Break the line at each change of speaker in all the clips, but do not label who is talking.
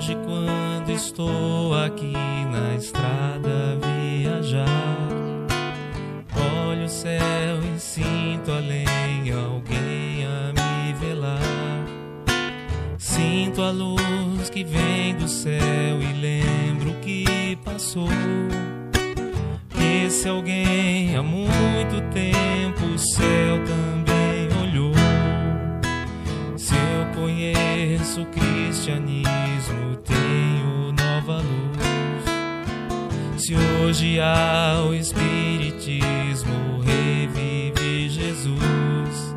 hoje, quando estou aqui na estrada a viajar, olho o céu e sinto além alguém a me velar. Sinto a luz que vem do céu e lembro que passou. Esse alguém há muito tempo o céu também olhou. Se eu conheço o cristianismo, tenho nova luz. Se hoje há o espiritismo, revive Jesus.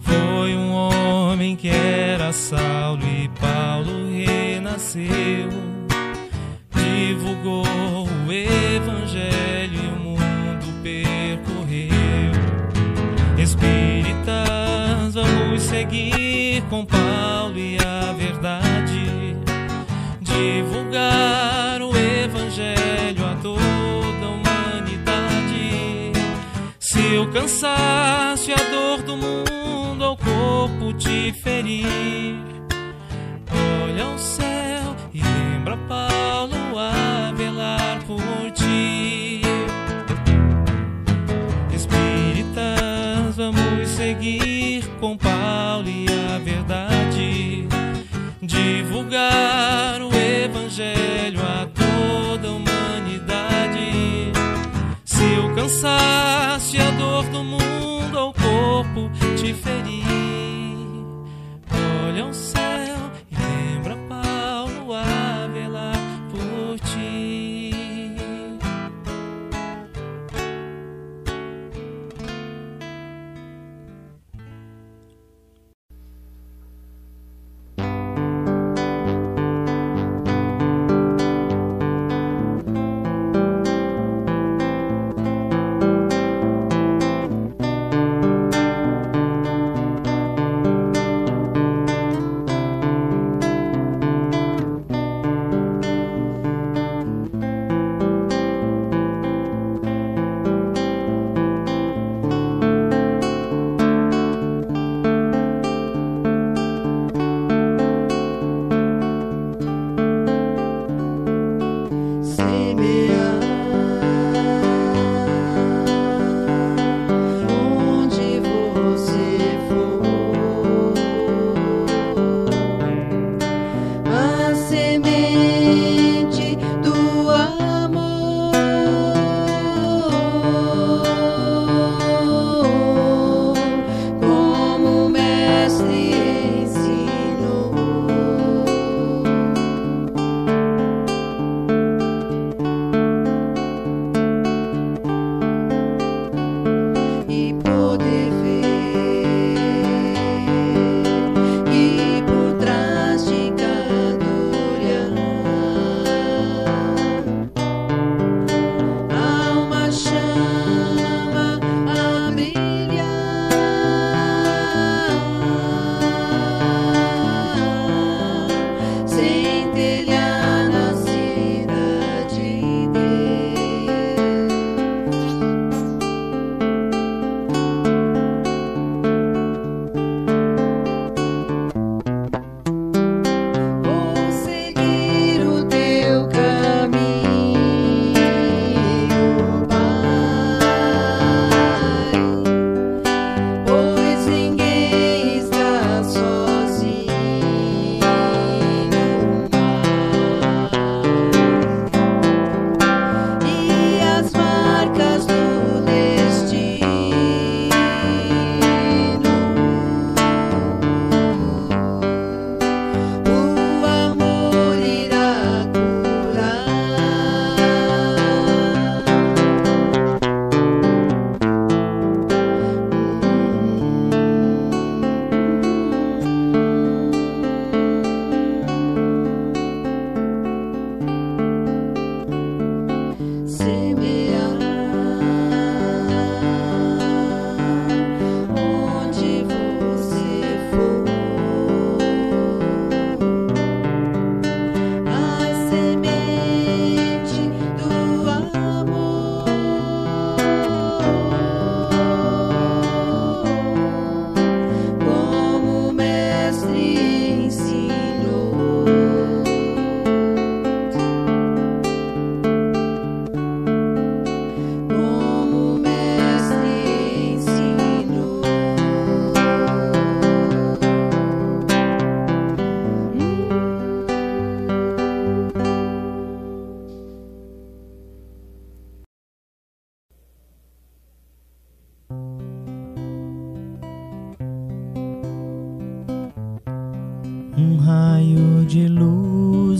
Foi um homem que era Saulo e Paulo renasceu. Divulgou o evangelho e o mundo percorreu. Espíritas, vamos seguir com Paulo e a verdade, divulgar o evangelho a toda a humanidade. Se o cansaço e a dor do mundo ao corpo te ferir, olha ao céu e lembra Paulo a velar por ti. Espíritas, vamos seguir com Paulo e a verdade, divulgar o evangelho a toda a humanidade. Se o cansaço e a dor do mundo ao corpo te ferir, olha ao céu e lembra Paulo a velar por ti.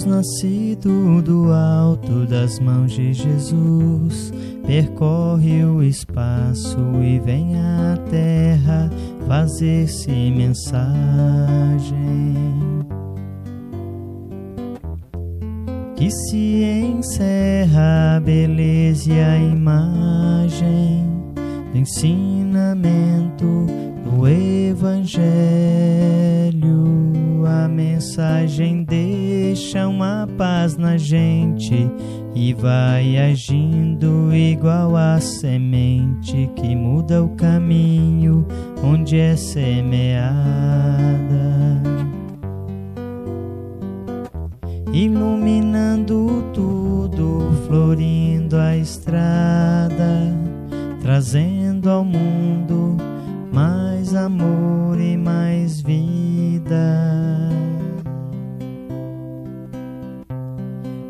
luz nascido do alto das mãos de Jesus, percorre o espaço e vem à terra fazer-se mensagem. Que se encerra a beleza e a imagem do ensinamento do Evangelho. A mensagem deixa uma paz na gente e vai agindo igual a semente que muda o caminho onde é semeada, iluminando tudo, florindo a estrada, trazendo ao mundo mais amor e mais vida.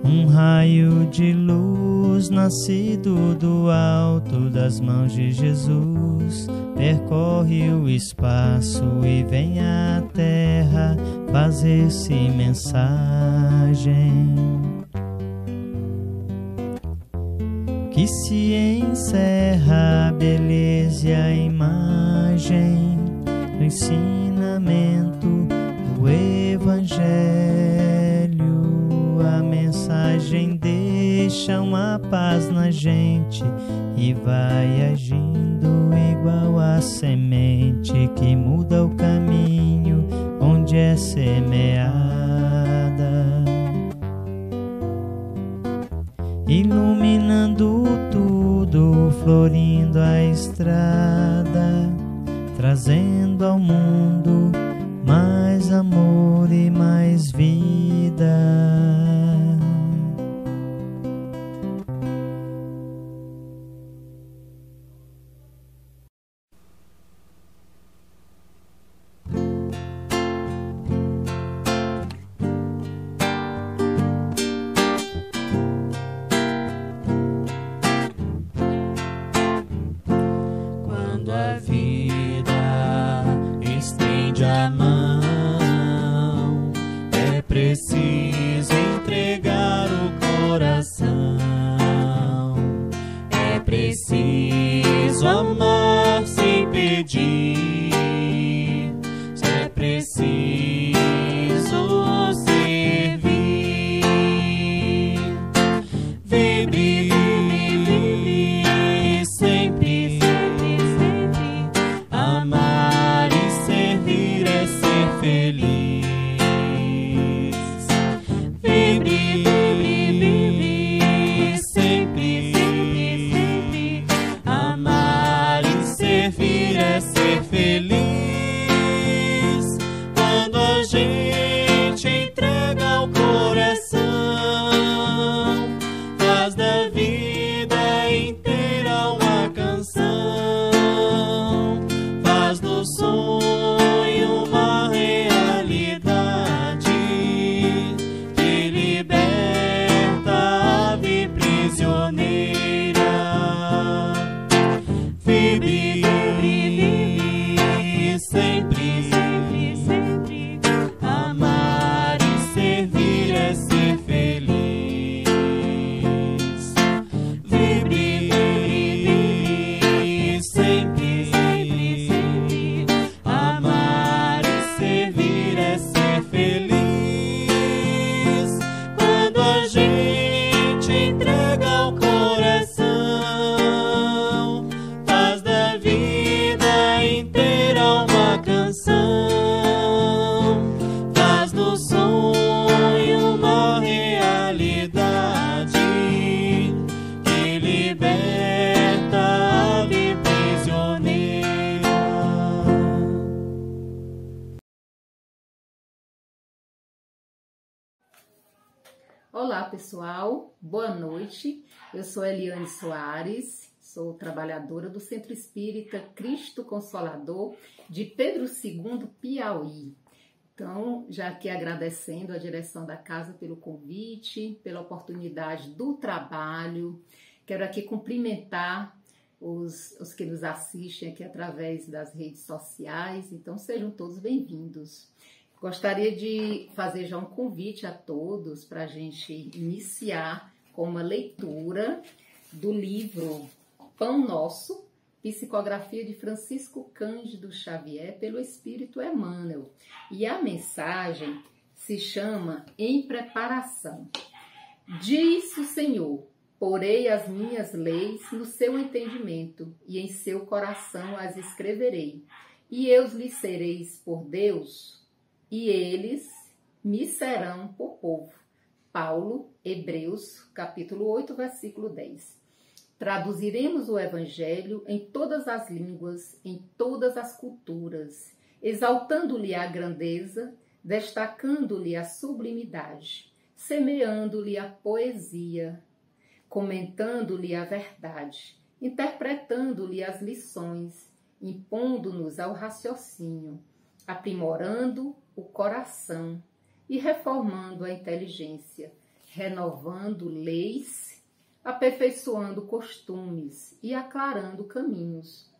Um raio de luz nascido do alto das mãos de Jesus, percorre o espaço e vem à terra fazer-se mensagem. Que se encerra a beleza e a imagem do ensinamento do Evangelho. A mensagem deixa uma paz na gente e vai agindo igual a semente que muda o caminho onde é semeada, iluminando tudo, florindo a estrada, trazendo ao mundo mais amor e mais vida.
Quando a vida estende a mão, é preciso entregar o coração. É preciso amar sem pedir. É preciso servir. Vibre sempre. Amar e servir é ser feliz. Vibre sempre. Amar e servir é ser feliz. Quando a gente entrega o coração, faz da vida inteira uma canção, faz do sonho uma realidade, que liberta a ave prisioneira. Vibre sempre. Amar e servir é ser feliz. Vibre sempre. Amar e servir é ser feliz. Quando a gente entrega o coração, faz da vida inteira uma canção, faz do sonho uma realidade, que liberta a ave prisioneira.
Olá pessoal, boa noite. Eu sou Eliane Soares, sou trabalhadora do Centro Espírita Cristo Consolador de Pedro II, Piauí. Então, já aqui agradecendo a direção da casa pelo convite, pela oportunidade do trabalho, quero aqui cumprimentar os que nos assistem aqui através das redes sociais, então sejam todos bem-vindos. Gostaria de fazer já um convite a todos para a gente iniciar com uma leitura do livro Pão Nosso, psicografia de Francisco Cândido Xavier pelo Espírito Emmanuel. E a mensagem se chama Em Preparação. Diz o Senhor: porei as minhas leis no seu entendimento e em seu coração as escreverei. E eu lhes sereis por Deus, e eles me serão por povo. Paulo, Hebreus, capítulo 8, versículo 10. Traduziremos o Evangelho em todas as línguas, em todas as culturas, exaltando-lhe a grandeza, destacando-lhe a sublimidade, semeando-lhe a poesia, comentando-lhe a verdade, interpretando-lhe as lições, impondo-nos ao raciocínio, aprimorando o coração e reformando a inteligência, renovando leis, aperfeiçoando costumes e aclarando caminhos.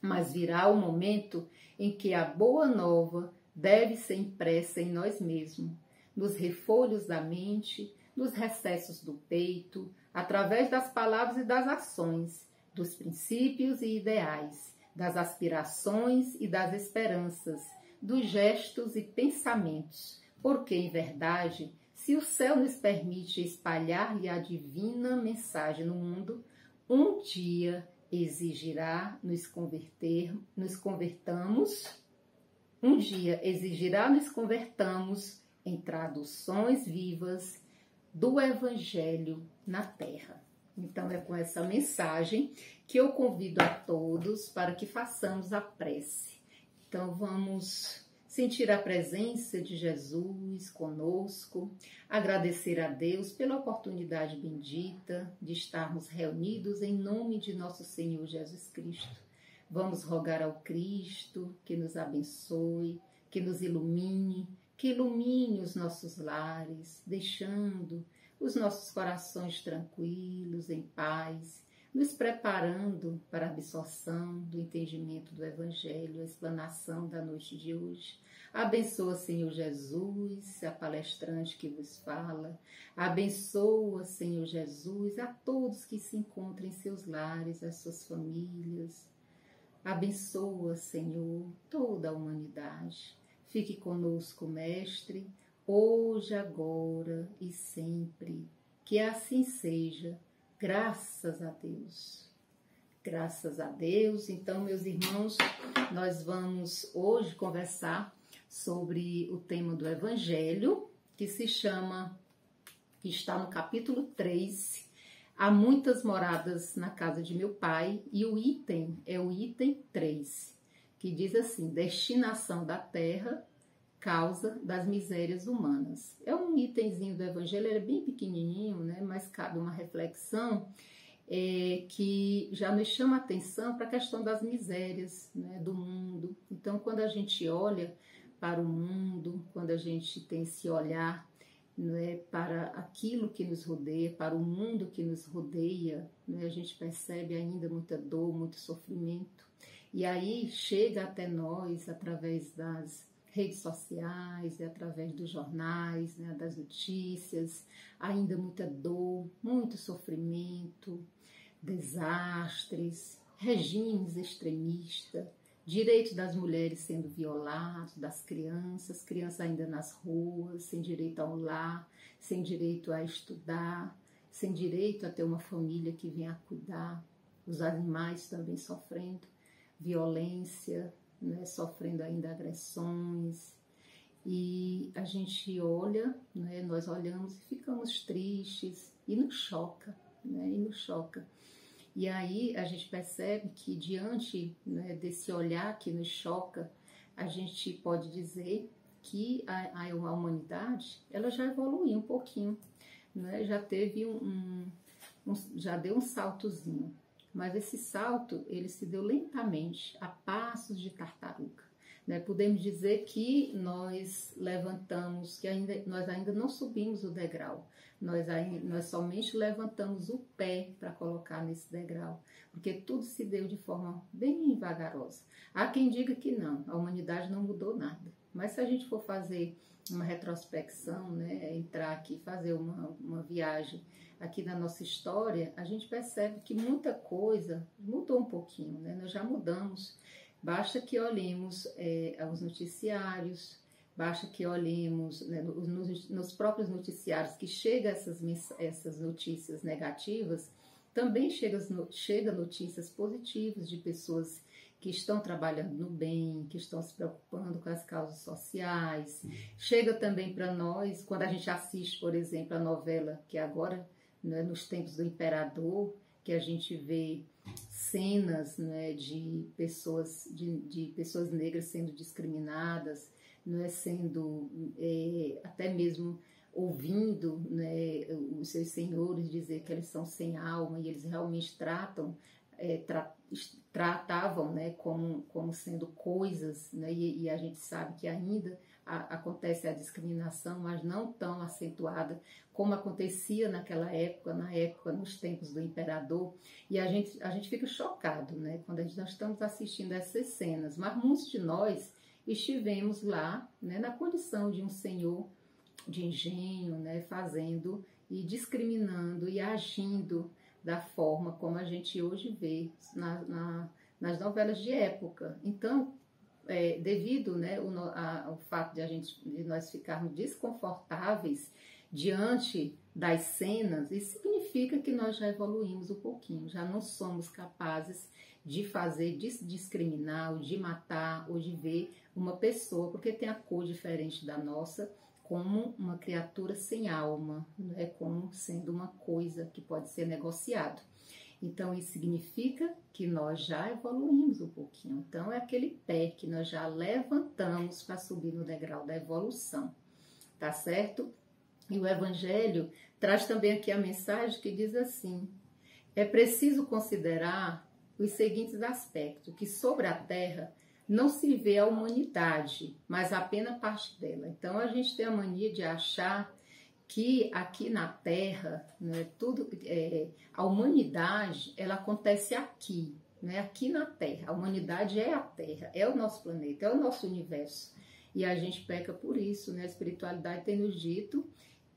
Mas virá o momento em que a boa nova deve ser impressa em nós mesmos, nos refolhos da mente, nos recessos do peito, através das palavras e das ações, dos princípios e ideais, das aspirações e das esperanças, dos gestos e pensamentos, porque, em verdade, se o céu nos permite espalhar-lhe a divina mensagem no mundo, um dia exigirá nos convertamos em traduções vivas do Evangelho na Terra. Então, é com essa mensagem que eu convido a todos para que façamos a prece. Então, vamos sentir a presença de Jesus conosco, agradecer a Deus pela oportunidade bendita de estarmos reunidos em nome de nosso Senhor Jesus Cristo. Vamos rogar ao Cristo que nos abençoe, que nos ilumine, que ilumine os nossos lares, deixando os nossos corações tranquilos, em paz, nos preparando para a absorção do entendimento do Evangelho, a explanação da noite de hoje. Abençoa, Senhor Jesus, a palestrante que vos fala. Abençoa, Senhor Jesus, a todos que se encontram em seus lares, as suas famílias. Abençoa, Senhor, toda a humanidade. Fique conosco, Mestre, hoje, agora e sempre. Que assim seja. Graças a Deus. Graças a Deus. Então, meus irmãos, nós vamos hoje conversar sobre o tema do Evangelho, que está no capítulo 3. Há muitas moradas na casa de meu Pai, e o item é o item 3, que diz assim: destinação da terra, causa das misérias humanas. É um itemzinho do Evangelho, ele é bem pequenininho, né? Mas cabe uma reflexão que já nos chama a atenção para a questão das misérias, né, do mundo. Então, quando a gente olha para o mundo, quando a gente tem esse olhar, né, para aquilo que nos rodeia, para o mundo que nos rodeia, né, a gente percebe ainda muita dor, muito sofrimento. E aí chega até nós, através das redes sociais e através dos jornais, né, das notícias, ainda muita dor, muito sofrimento, desastres, regimes extremistas, direitos das mulheres sendo violados, das crianças ainda nas ruas, sem direito ao lar, sem direito a estudar, sem direito a ter uma família que venha a cuidar, os animais também sofrendo violência, né, sofrendo ainda agressões, e a gente olha, né, nós olhamos e ficamos tristes e nos choca, né, E aí a gente percebe que diante, né, desse olhar que nos choca, a gente pode dizer que a humanidade ela já evoluiu um pouquinho, né, já teve já deu um saltozinho. Mas esse salto, ele se deu lentamente, a passos de tartaruga. Né? Podemos dizer que nós levantamos, nós ainda não subimos o degrau. Nós somente levantamos o pé para colocar nesse degrau. Porque tudo se deu de forma bem vagarosa. Há quem diga que não, a humanidade não mudou nada. Mas se a gente for fazer uma retrospecção, né, entrar aqui, fazer uma viagem aqui na nossa história, a gente percebe que muita coisa mudou um pouquinho, né? Nós já mudamos. Basta que olhemos os noticiários, basta que olhemos, né, nos próprios noticiários que chegam essas notícias negativas, também chega notícias positivas de pessoas que estão trabalhando no bem, que estão se preocupando com as causas sociais. Chega também para nós, quando a gente assiste, por exemplo, a novela que agora, né, nos tempos do Imperador, que a gente vê cenas, né, de pessoas negras sendo discriminadas, né, sendo até mesmo ouvindo, né, os seus senhores dizer que eles são sem alma, e eles realmente tratavam, né, como sendo coisas, né, e a gente sabe que ainda acontece a discriminação, mas não tão acentuada como acontecia naquela época, nos tempos do Imperador, e a gente fica chocado, né, quando nós estamos assistindo essas cenas, mas muitos de nós estivemos lá, né, na condição de um senhor de engenho, né, fazendo e discriminando e agindo da forma como a gente hoje vê nas novelas de época. Então, devido, né, ao fato de nós ficarmos desconfortáveis diante das cenas, isso significa que nós já evoluímos um pouquinho, já não somos capazes de discriminar, ou de matar, ou de ver uma pessoa, porque tem a cor diferente da nossa, como uma criatura sem alma, né? Como sendo uma coisa que pode ser negociado. Então, isso significa que nós já evoluímos um pouquinho. Então, é aquele pé que nós já levantamos para subir no degrau da evolução, tá certo? E o Evangelho traz também aqui a mensagem que diz assim: é preciso considerar os seguintes aspectos, que sobre a Terra não se vê a humanidade, mas apenas parte dela. Então, a gente tem a mania de achar que aqui na Terra, né, a humanidade, ela acontece aqui, né, aqui na Terra. A humanidade é a Terra, é o nosso planeta, é o nosso universo. E a gente peca por isso, né? A espiritualidade tem nos dito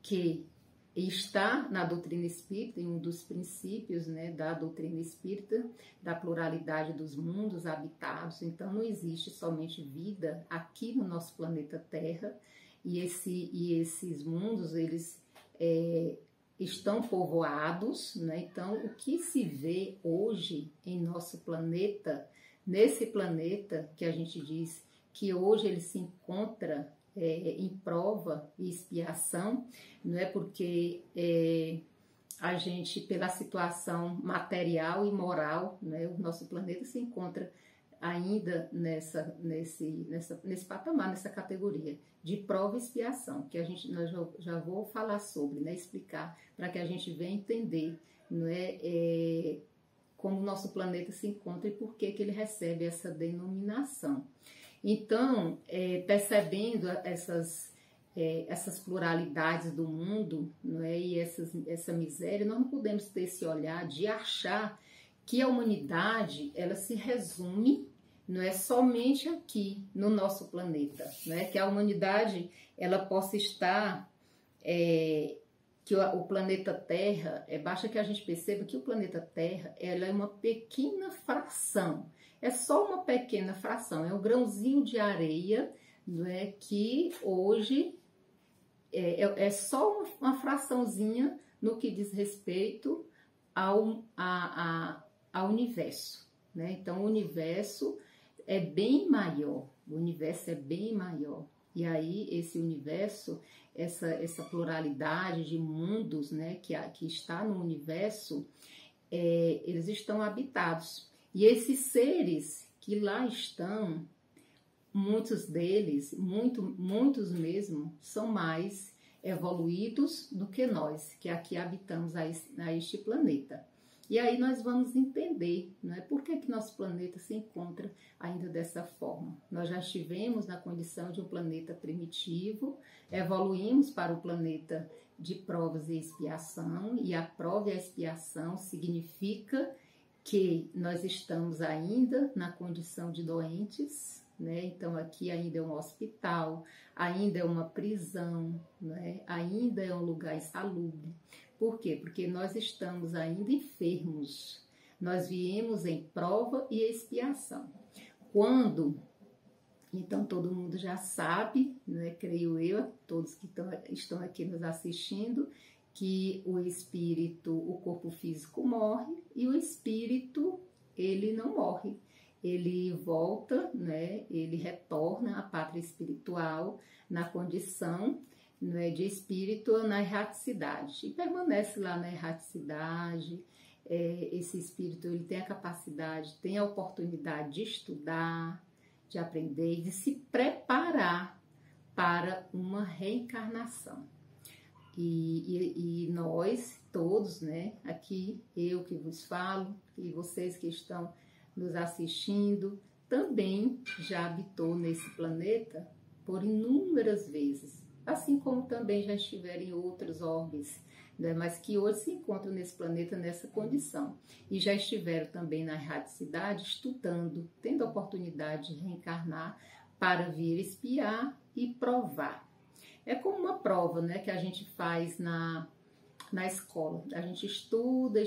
que está na doutrina espírita, em um dos princípios, né, da doutrina espírita, da pluralidade dos mundos habitados. Então, não existe somente vida aqui no nosso planeta Terra, e esses mundos, eles estão povoados, né? Então, o que se vê hoje em nosso planeta, nesse planeta que a gente diz que hoje ele se encontra em prova e expiação, não é porque a gente, pela situação material e moral, né, o nosso planeta se encontra ainda nesse patamar, nessa categoria de prova e expiação, que nós já vou falar sobre, né, explicar, para que a gente venha entender, não é, como o nosso planeta se encontra e por que ele recebe essa denominação. Então, percebendo essas pluralidades do mundo, não é, e essa miséria, nós não podemos ter esse olhar de achar que a humanidade ela se resume, não é, somente aqui no nosso planeta, não é, que a humanidade ela possa estar, que o planeta Terra, basta que a gente perceba que o planeta Terra ela é uma pequena fração. É só uma pequena fração, é um grãozinho de areia, não é, que hoje é só uma fraçãozinha no que diz respeito ao universo, né? Então, o universo é bem maior, E aí, esse universo, essa pluralidade de mundos, né, que está no universo, eles estão habitados. E esses seres que lá estão, muitos deles, muitos mesmo, são mais evoluídos do que nós, que aqui habitamos a este planeta. E aí nós vamos entender, não é, por que nosso planeta se encontra ainda dessa forma. Nós já estivemos na condição de um planeta primitivo, evoluímos para o planeta de provas e expiação, e a prova e a expiação significa que nós estamos ainda na condição de doentes, né? Então aqui ainda é um hospital, ainda é uma prisão, né? Ainda é um lugar insalubre. Por quê? Porque nós estamos ainda enfermos. Nós viemos em prova e expiação. Quando, então todo mundo já sabe, né? Creio eu, todos que estão aqui nos assistindo, que o espírito, o corpo físico morre e o espírito, ele não morre. Ele volta, né? Ele retorna à pátria espiritual na condição, né, de espírito na erraticidade. E permanece lá na erraticidade. Esse espírito ele tem a capacidade, tem a oportunidade de estudar, de aprender e de se preparar para uma reencarnação. E nós todos, né, aqui, eu que vos falo, e vocês que estão nos assistindo, também já habitou nesse planeta por inúmeras vezes, assim como também já estiveram em outros orbes, né, mas que hoje se encontram nesse planeta nessa condição. E já estiveram também na erraticidade, estudando, tendo a oportunidade de reencarnar para vir espiar e provar. É como uma prova, né, que a gente faz na escola. A gente estuda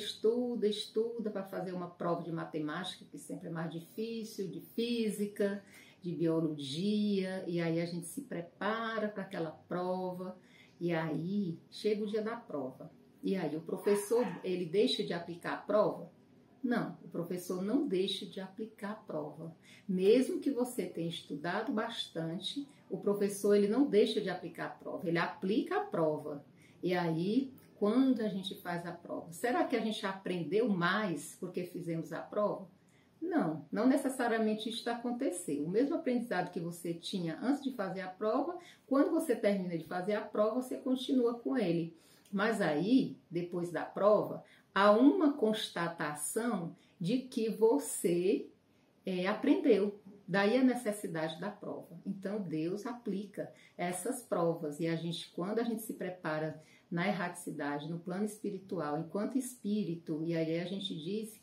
para fazer uma prova de matemática, que sempre é mais difícil, de física, de biologia, e aí a gente se prepara para aquela prova, e aí chega o dia da prova. E aí o professor, ele deixa de aplicar a prova? Não, o professor não deixa de aplicar a prova. Mesmo que você tenha estudado bastante, o professor ele não deixa de aplicar a prova, ele aplica a prova. E aí, quando a gente faz a prova, será que a gente aprendeu mais porque fizemos a prova? Não, não necessariamente isso aconteceu. O mesmo aprendizado que você tinha antes de fazer a prova, quando você termina de fazer a prova, você continua com ele. Mas aí, depois da prova, há uma constatação de que você aprendeu. Daí a necessidade da prova. Então, Deus aplica essas provas. E quando a gente se prepara na erraticidade, no plano espiritual, enquanto espírito, e aí a gente diz,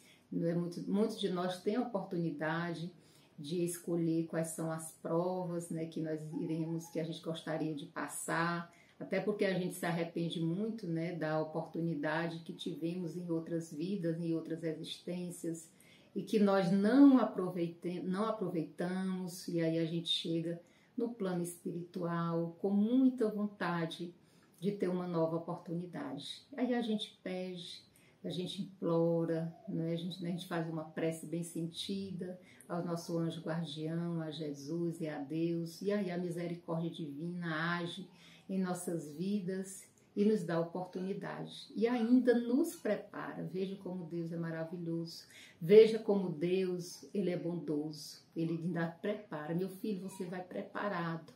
muitos de nós têm a oportunidade de escolher quais são as provas, né, que a gente gostaria de passar, até porque a gente se arrepende muito, né, da oportunidade que tivemos em outras vidas, em outras existências, e que nós não aproveitamos, e aí a gente chega no plano espiritual com muita vontade de ter uma nova oportunidade. Aí a gente pede, a gente implora, né? A gente faz uma prece bem sentida ao nosso anjo guardião, a Jesus e a Deus, e aí a misericórdia divina age em nossas vidas e nos dá oportunidade. E ainda nos prepara. Veja como Deus é maravilhoso. Veja como Deus, ele é bondoso. Ele ainda prepara. Meu filho, você vai preparado.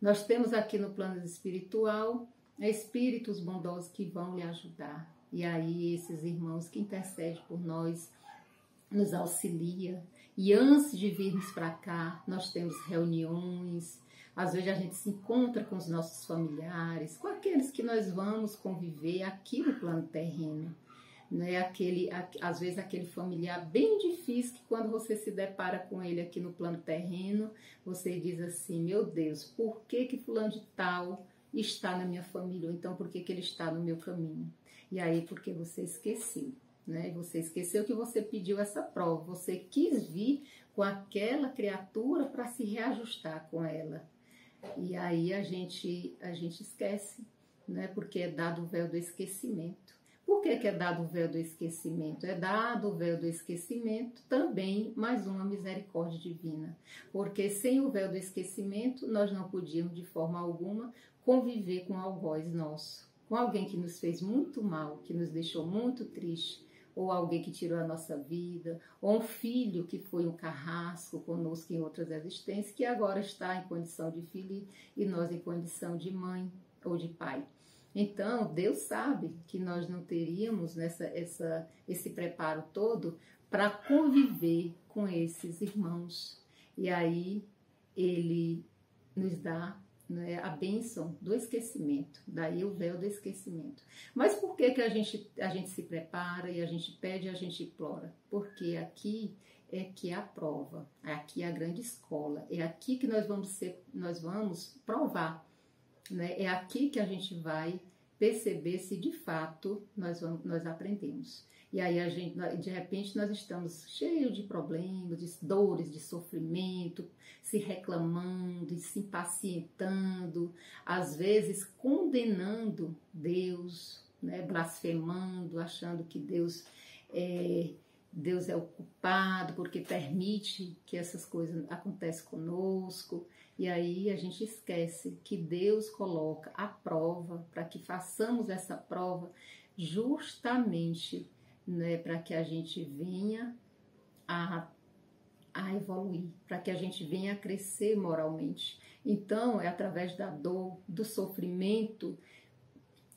Nós temos aqui no plano espiritual espíritos bondosos que vão lhe ajudar. E aí esses irmãos que intercedem por nós nos auxilia. E antes de virmos para cá, nós temos reuniões. Às vezes a gente se encontra com os nossos familiares, com aqueles que nós vamos conviver aqui no plano terreno. Né? Às vezes aquele familiar bem difícil que quando você se depara com ele aqui no plano terreno, você diz assim, meu Deus, por que fulano de tal está na minha família? Ou então por que ele está no meu caminho? E aí porque você esqueceu. Né? Você esqueceu que você pediu essa prova, você quis vir com aquela criatura para se reajustar com ela. E aí a gente esquece, né? Porque é dado o véu do esquecimento. Por que é dado o véu do esquecimento? É dado o véu do esquecimento também mais uma misericórdia divina. Porque sem o véu do esquecimento, nós não podíamos de forma alguma conviver com algoz nosso. Com alguém que nos fez muito mal, que nos deixou muito triste, ou alguém que tirou a nossa vida, ou um filho que foi um carrasco conosco em outras existências, que agora está em condição de filho e nós em condição de mãe ou de pai. Então, Deus sabe que nós não teríamos esse preparo todo para conviver com esses irmãos. E aí, Ele nos dá né, a bênção do esquecimento, daí o véu do esquecimento. Mas por que a gente se prepara e a gente pede e a gente implora? Porque aqui é que é a prova, aqui é a grande escola, é aqui que nós vamos provar, né? É aqui que a gente vai perceber se de fato nós aprendemos. E aí de repente nós estamos cheios de problemas, de dores, de sofrimento, se reclamando, se impacientando, às vezes condenando Deus, né? Blasfemando, achando que Deus é o culpado porque permite que essas coisas aconteçam conosco. E aí a gente esquece que Deus coloca a prova para que façamos essa prova justamente, né, para que a gente venha a evoluir, para que a gente venha a crescer moralmente. Então é através da dor, do sofrimento,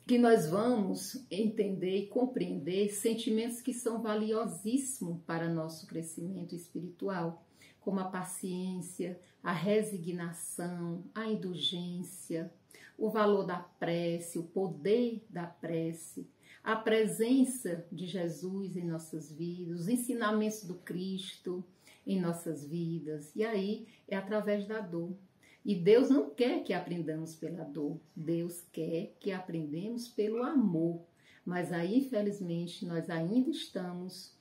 que nós vamos entender e compreender sentimentos que são valiosíssimos para nosso crescimento espiritual, como a paciência, a resignação, a indulgência, o valor da prece, o poder da prece, a presença de Jesus em nossas vidas, os ensinamentos do Cristo em nossas vidas. E aí é através da dor. E Deus não quer que aprendamos pela dor, Deus quer que aprendamos pelo amor. Mas aí, infelizmente, nós ainda estamos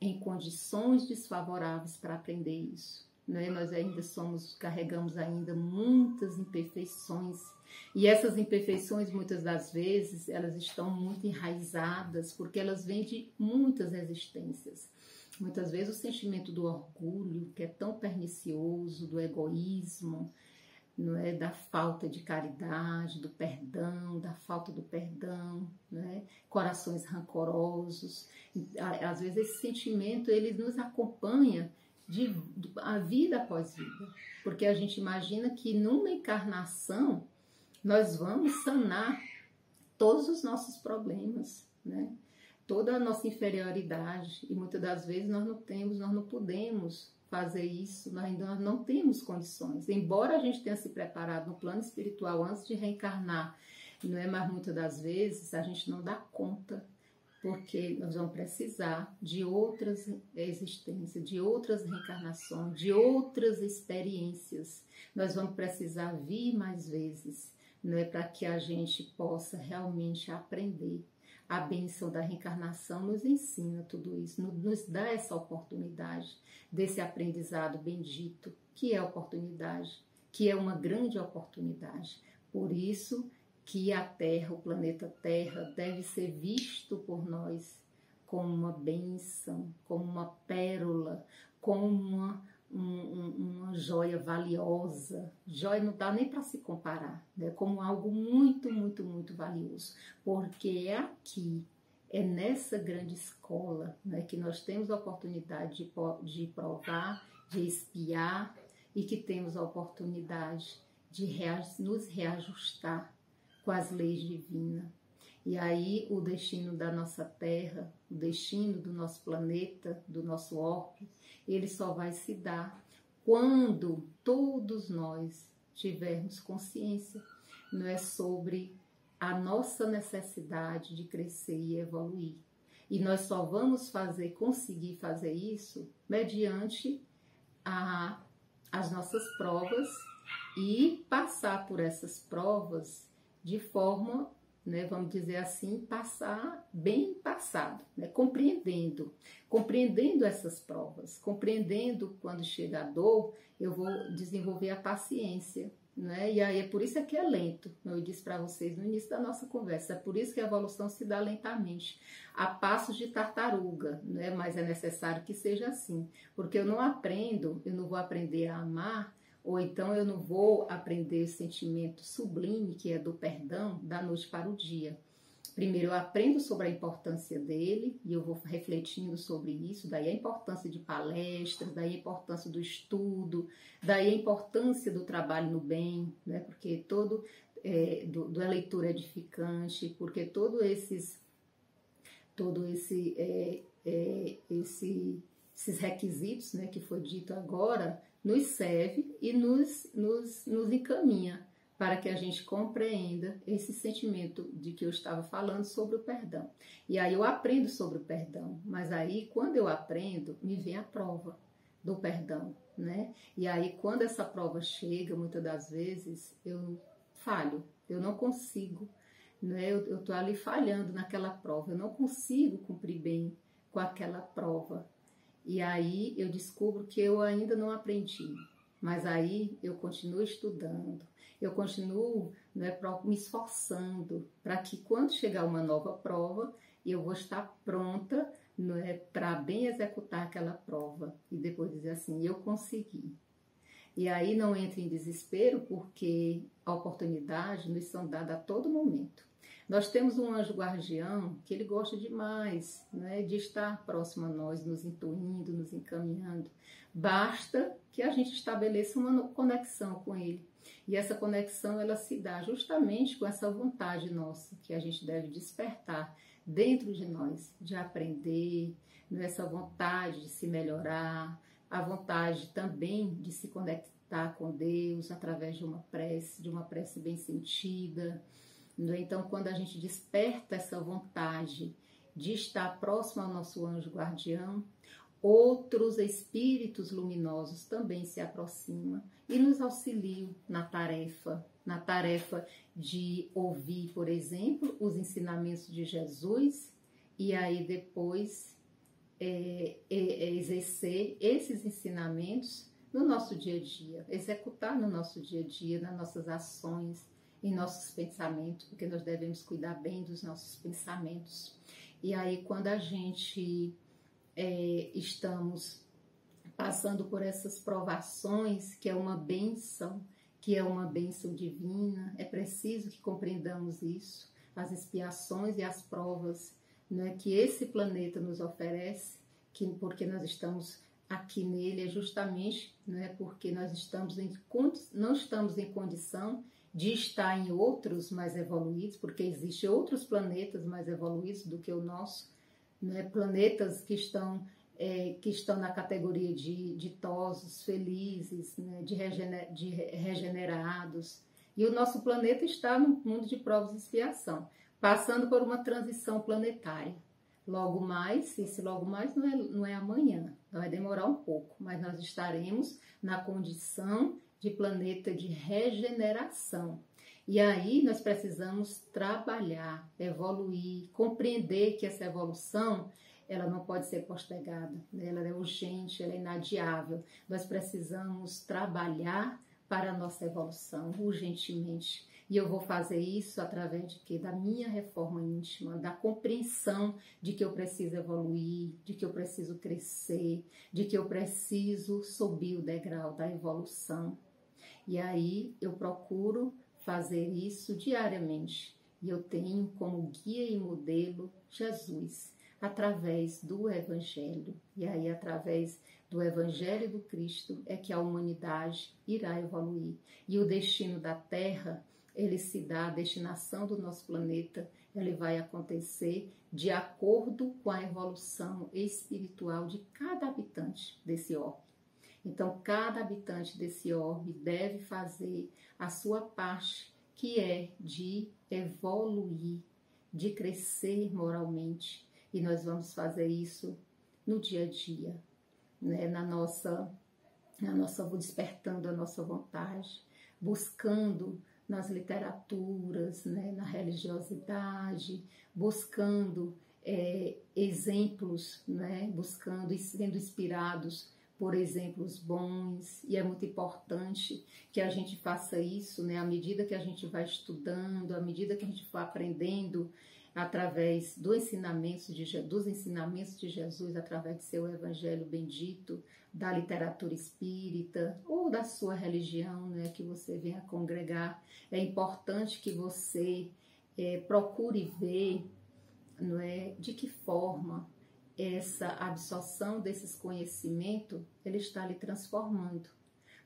em condições desfavoráveis para aprender isso, né? Nós ainda carregamos ainda muitas imperfeições. E essas imperfeições, muitas das vezes, elas estão muito enraizadas, porque elas vêm de muitas existências. Muitas vezes o sentimento do orgulho, que é tão pernicioso, do egoísmo, não é, da falta de caridade, do perdão, da falta do perdão, né? Corações rancorosos. Às vezes esse sentimento ele nos acompanha a vida após vida, porque a gente imagina que numa encarnação nós vamos sanar todos os nossos problemas, né? Toda a nossa inferioridade, e muitas das vezes nós não podemos fazer isso, nós ainda não temos condições, embora a gente tenha se preparado no plano espiritual antes de reencarnar, não é? Mas muitas das vezes a gente não dá conta, porque nós vamos precisar de outras existências, de outras reencarnações, de outras experiências. Nós vamos precisar vir mais vezes, não é? Para que a gente possa realmente aprender. A bênção da reencarnação nos ensina tudo isso, nos dá essa oportunidade desse aprendizado bendito, que é oportunidade, que é uma grande oportunidade. Por isso que a Terra, o planeta Terra, deve ser visto por nós como uma bênção, como uma pérola, como uma joia valiosa. Joia não dá nem para se comparar, né? Como algo muito, muito, muito valioso, porque é aqui, é nessa grande escola, né, que nós temos a oportunidade de provar, de espiar, e que temos a oportunidade de nos reajustar com as leis divinas. E aí o destino da nossa Terra, o destino do nosso planeta, do nosso orbe, ele só vai se dar quando todos nós tivermos consciência, não é, sobre a nossa necessidade de crescer e evoluir. E nós só vamos conseguir fazer isso mediante as nossas provas e passar por essas provas de forma, né, vamos dizer assim, passar bem passado, né, compreendendo essas provas, compreendendo quando chega a dor, eu vou desenvolver a paciência, né? E aí é por isso que é lento, eu disse para vocês no início da nossa conversa, é por isso que a evolução se dá lentamente, a passos de tartaruga, né? Mas é necessário que seja assim, porque eu não vou aprender a amar, ou então eu não vou aprender o sentimento sublime, que é do perdão, da noite para o dia. Primeiro eu aprendo sobre a importância dele, e eu vou refletindo sobre isso, daí a importância de palestras, daí a importância do estudo, daí a importância do trabalho no bem, né? Porque da leitura edificante, porque esses requisitos, né, que foi dito agora, nos serve e nos encaminha para que a gente compreenda esse sentimento de que eu estava falando sobre o perdão. E aí eu aprendo sobre o perdão, mas aí quando eu aprendo, me vem a prova do perdão, né? E aí quando essa prova chega, muitas das vezes eu falho, eu não consigo, né? Eu tô ali falhando naquela prova, eu não consigo cumprir bem com aquela prova. E aí eu descubro que eu ainda não aprendi, mas aí eu continuo estudando, eu continuo, né, me esforçando para que quando chegar uma nova prova, eu vou estar pronta, né, para bem executar aquela prova e depois dizer assim, eu consegui. E aí não entre em desespero, porque a oportunidade nos são dada a todo momento. Nós temos um anjo guardião que ele gosta demais, né, de estar próximo a nós, nos intuindo, nos encaminhando. Basta que a gente estabeleça uma conexão com ele. E essa conexão ela se dá justamente com essa vontade nossa, que a gente deve despertar dentro de nós, de aprender, essa vontade de se melhorar, a vontade também de se conectar com Deus através de uma prece bem sentida. Então, quando a gente desperta essa vontade de estar próximo ao nosso anjo guardião, outros espíritos luminosos também se aproximam e nos auxiliam na tarefa de ouvir, por exemplo, os ensinamentos de Jesus e aí depois exercer esses ensinamentos no nosso dia a dia, executar no nosso dia a dia, nas nossas ações, em nossos pensamentos, porque nós devemos cuidar bem dos nossos pensamentos. E aí quando a gente estamos passando por essas provações, que é uma bênção divina, é preciso que compreendamos isso, as expiações e as provas, né, que esse planeta nos oferece, porque nós estamos aqui nele, é justamente, né, porque nós não estamos em condição de estar em outros mais evoluídos, porque existem outros planetas mais evoluídos do que o nosso, né, planetas que estão na categoria de ditosos, felizes, né, de regenerados. E o nosso planeta está no mundo de provas e expiação, passando por uma transição planetária. Logo mais, esse logo mais não é amanhã, vai demorar um pouco, mas nós estaremos na condição de planeta de regeneração. E aí nós precisamos trabalhar, evoluir, compreender que essa evolução ela não pode ser postergada, né? Ela é urgente, ela é inadiável. Nós precisamos trabalhar para a nossa evolução urgentemente. E eu vou fazer isso através de quê? Da minha reforma íntima, da compreensão de que eu preciso evoluir, de que eu preciso crescer, de que eu preciso subir o degrau da evolução. E aí eu procuro fazer isso diariamente. E eu tenho como guia e modelo Jesus, através do Evangelho. E aí, através do Evangelho do Cristo, é que a humanidade irá evoluir. E o destino da Terra, ele se dá, a destinação do nosso planeta, ele vai acontecer de acordo com a evolução espiritual de cada habitante desse orbe. Então, cada habitante desse orbe deve fazer a sua parte, que é de evoluir, de crescer moralmente. E nós vamos fazer isso no dia a dia, né? Despertando a nossa vontade, buscando nas literaturas, né? Na religiosidade, buscando exemplos, né? Buscando e sendo inspirados por exemplos bons. E é muito importante que a gente faça isso, né? À medida que a gente vai estudando, à medida que a gente vai aprendendo, através dos ensinamentos de Jesus, através de seu Evangelho bendito, da literatura espírita ou da sua religião, né, que você venha congregar. É importante que você procure ver, não é, de que forma essa absorção desses conhecimentos ele está lhe transformando.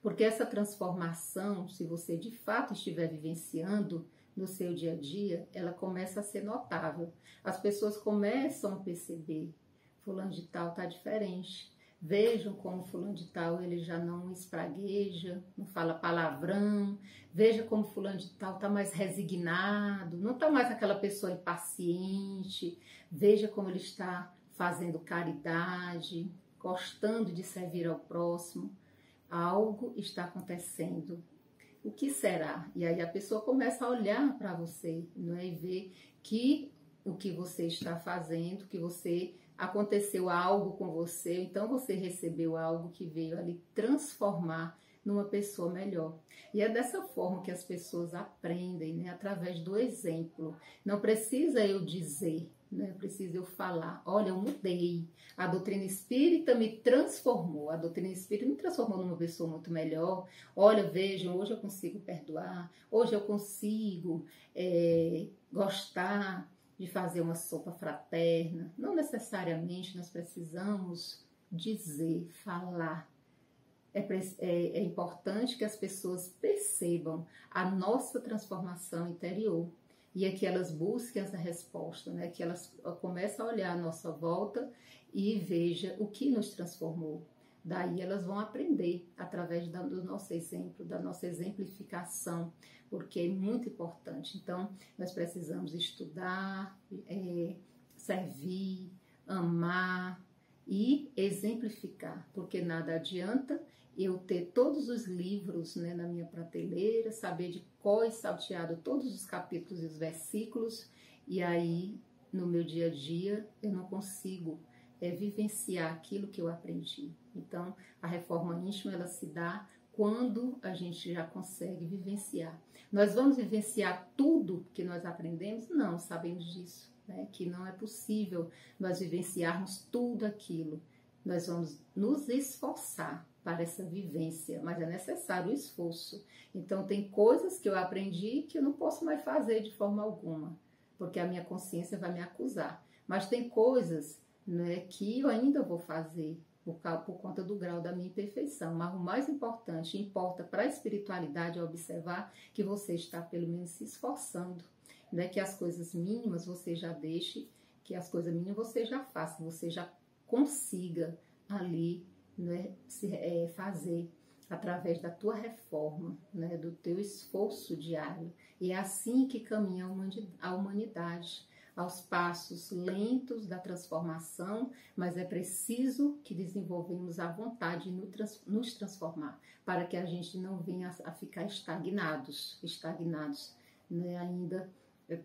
Porque essa transformação, se você de fato estiver vivenciando no seu dia a dia, ela começa a ser notável. As pessoas começam a perceber, fulano de tal está diferente, Vejam como fulano de tal, ele já não espragueja, não fala palavrão. Veja como fulano de tal está mais resignado, não está mais aquela pessoa impaciente. Veja como ele está fazendo caridade, gostando de servir ao próximo. Algo está acontecendo. O que será? E aí a pessoa começa a olhar para você, não é? E ver que o que você está fazendo, que você aconteceu algo com você, então você recebeu algo que veio ali transformar numa pessoa melhor. E é dessa forma que as pessoas aprendem, né? Através do exemplo. Não precisa eu dizer, né? Precisa eu falar. Olha, eu mudei. A doutrina espírita me transformou. A doutrina espírita me transformou numa pessoa muito melhor. Olha, vejam, hoje eu consigo perdoar. Hoje eu consigo gostar de fazer uma sopa fraterna. Não necessariamente nós precisamos dizer, falar. É importante que as pessoas percebam a nossa transformação interior e é que elas busquem essa resposta, né? Que elas comecem a olhar à nossa volta e vejam o que nos transformou. Daí elas vão aprender através do nosso exemplo, da nossa exemplificação, porque é muito importante. Então, nós precisamos estudar, servir, amar e exemplificar, porque nada adianta eu ter todos os livros, né, na minha prateleira, saber de cor e salteado todos os capítulos e os versículos, e aí no meu dia a dia eu não consigo vivenciar aquilo que eu aprendi. Então, a reforma íntima ela se dá quando a gente já consegue vivenciar. Nós vamos vivenciar tudo que nós aprendemos? Não, sabemos disso, né? Que não é possível nós vivenciarmos tudo aquilo. Nós vamos nos esforçar para essa vivência, mas é necessário o esforço. Então, tem coisas que eu aprendi que eu não posso mais fazer de forma alguma, porque a minha consciência vai me acusar. Mas tem coisas, né, que eu ainda vou fazer por conta do grau da minha imperfeição. Mas o mais importante, importa para a espiritualidade é observar que você está pelo menos se esforçando, né, que as coisas mínimas você já deixe, que as coisas mínimas você já faça, você já consiga ali, né, fazer através da tua reforma, né, do teu esforço diário. E é assim que caminha a humanidade, aos passos lentos da transformação, mas é preciso que desenvolvemos a vontade de nos transformar, para que a gente não venha a ficar estagnados, né, ainda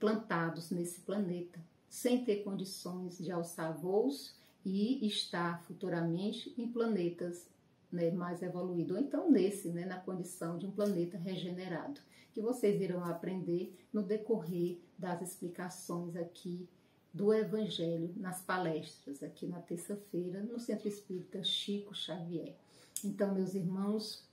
plantados nesse planeta, sem ter condições de alçar voos e estar futuramente em planetas, né, mais evoluídos, ou então nesse, né, na condição de um planeta regenerado, que vocês irão aprender no decorrer das explicações aqui do Evangelho, nas palestras, aqui na terça-feira, no Centro Espírita Chico Xavier. Então, meus irmãos,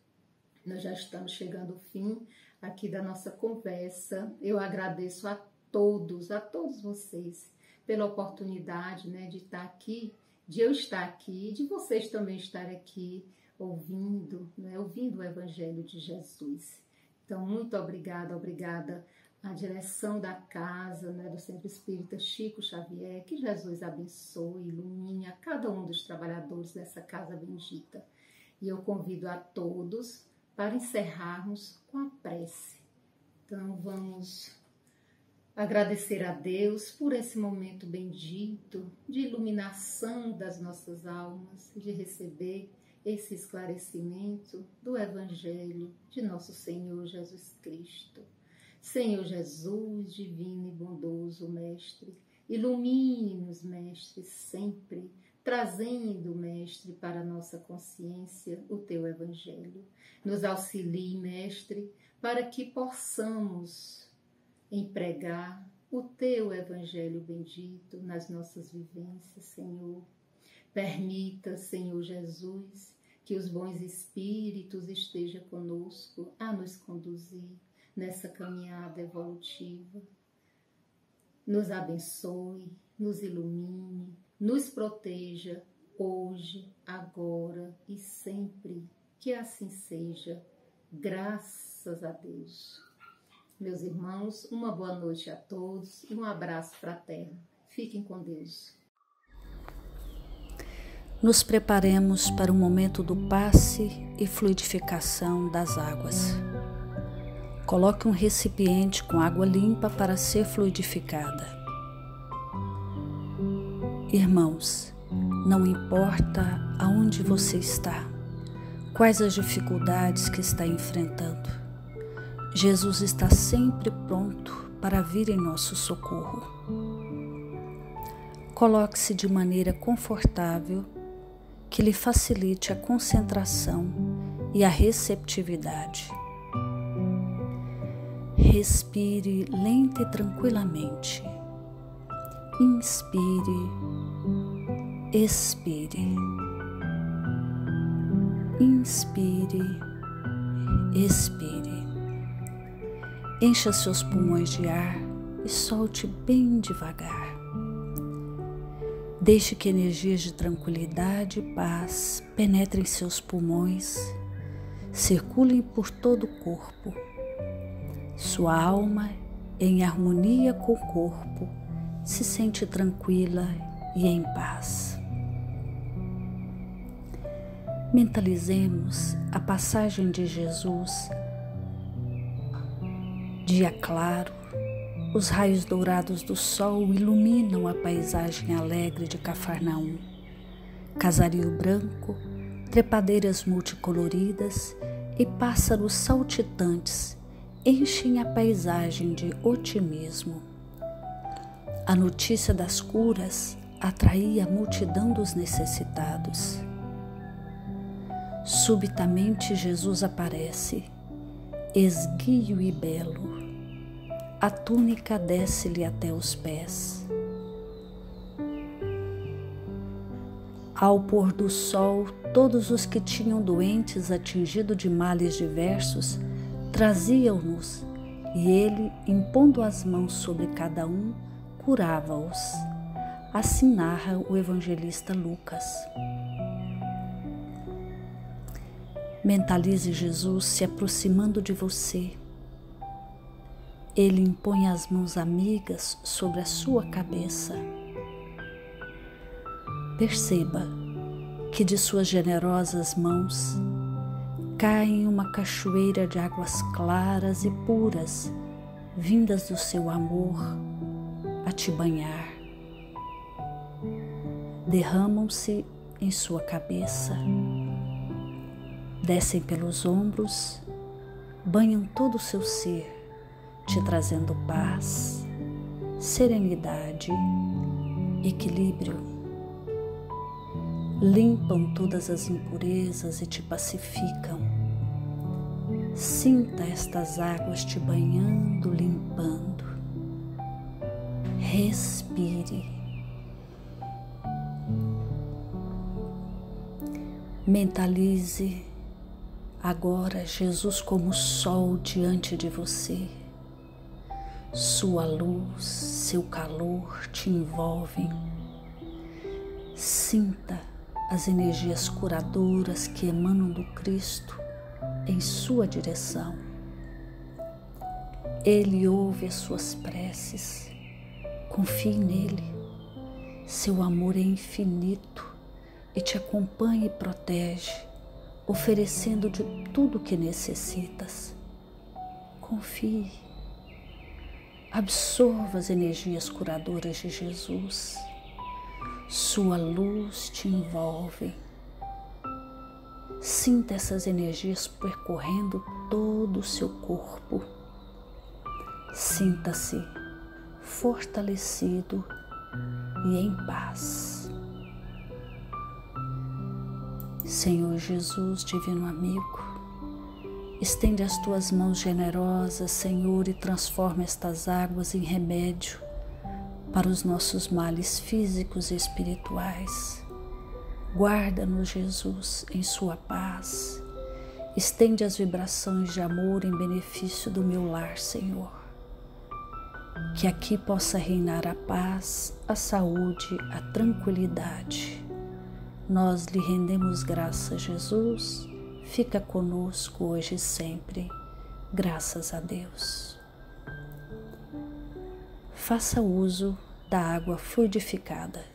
nós já estamos chegando ao fim aqui da nossa conversa. Eu agradeço a todos vocês, pela oportunidade, né, de estar aqui, de eu estar aqui, de vocês também estarem aqui ouvindo, né, ouvindo o Evangelho de Jesus. Então, muito obrigada à direção da casa, né, do Centro Espírita Chico Xavier, que Jesus abençoe, ilumine a cada um dos trabalhadores dessa casa bendita. E eu convido a todos para encerrarmos com a prece. Então, vamos agradecer a Deus por esse momento bendito de iluminação das nossas almas, de receber esse esclarecimento do Evangelho de nosso Senhor Jesus Cristo. Senhor Jesus, divino e bondoso Mestre, ilumine-nos, Mestre, sempre, trazendo, Mestre, para a nossa consciência o Teu Evangelho. Nos auxilie, Mestre, para que possamos empregar o Teu Evangelho bendito nas nossas vivências, Senhor. Permita, Senhor Jesus, que os bons espíritos estejam conosco a nos conduzir nessa caminhada evolutiva. Nos abençoe, nos ilumine, nos proteja hoje, agora e sempre. Que assim seja, graças a Deus. Meus irmãos, uma boa noite a todos e um abraço fraterno. Fiquem com Deus.
nos preparemos para o momento do passe e fluidificação das águas. Coloque um recipiente com água limpa para ser fluidificada. Irmãos, não importa aonde você está, quais as dificuldades que está enfrentando, Jesus está sempre pronto para vir em nosso socorro. Coloque-se de maneira confortável que lhe facilite a concentração e a receptividade. Respire lenta e tranquilamente. Inspire, expire. Inspire, expire. Encha seus pulmões de ar e solte bem devagar. Deixe que energias de tranquilidade e paz penetrem seus pulmões, circulem por todo o corpo. Sua alma, em harmonia com o corpo, se sente tranquila e em paz. Mentalizemos a passagem de Jesus. Dia claro, os raios dourados do sol iluminam a paisagem alegre de Cafarnaum. Casario branco, trepadeiras multicoloridas e pássaros saltitantes enchem a paisagem de otimismo. A notícia das curas atraía a multidão dos necessitados. Subitamente Jesus aparece, esguio e belo. A túnica desce-lhe até os pés. Ao pôr do sol, todos os que tinham doentes atingidos de males diversos traziam-nos, e ele, impondo as mãos sobre cada um, curava-os. Assim narra o evangelista Lucas. Mentalize Jesus se aproximando de você. Ele impõe as mãos amigas sobre a sua cabeça. Perceba que de suas generosas mãos cai uma cachoeira de águas claras e puras, vindas do seu amor a te banhar. Derramam-se em sua cabeça, descem pelos ombros, banham todo o seu ser, te trazendo paz, serenidade, equilíbrio. Limpam todas as impurezas e te pacificam. Sinta estas águas te banhando, limpando. Respire. Mentalize agora Jesus como sol diante de você. Sua luz, seu calor te envolvem. Sinta as energias curadoras que emanam do Cristo em sua direção. Ele ouve as suas preces. Confie nele. Seu amor é infinito e te acompanha e protege, oferecendo de tudo o que necessitas. Confie. Absorva as energias curadoras de Jesus. Sua luz te envolve. Sinta essas energias percorrendo todo o seu corpo. Sinta-se fortalecido e em paz. Senhor Jesus, divino amigo, estende as tuas mãos generosas, Senhor, e transforma estas águas em remédio para os nossos males físicos e espirituais. Guarda-nos, Jesus, em sua paz. Estende as vibrações de amor em benefício do meu lar, Senhor. Que aqui possa reinar a paz, a saúde, a tranquilidade. Nós lhe rendemos graças, Jesus. Fica conosco hoje e sempre. Graças a Deus. Faça uso da água fluidificada.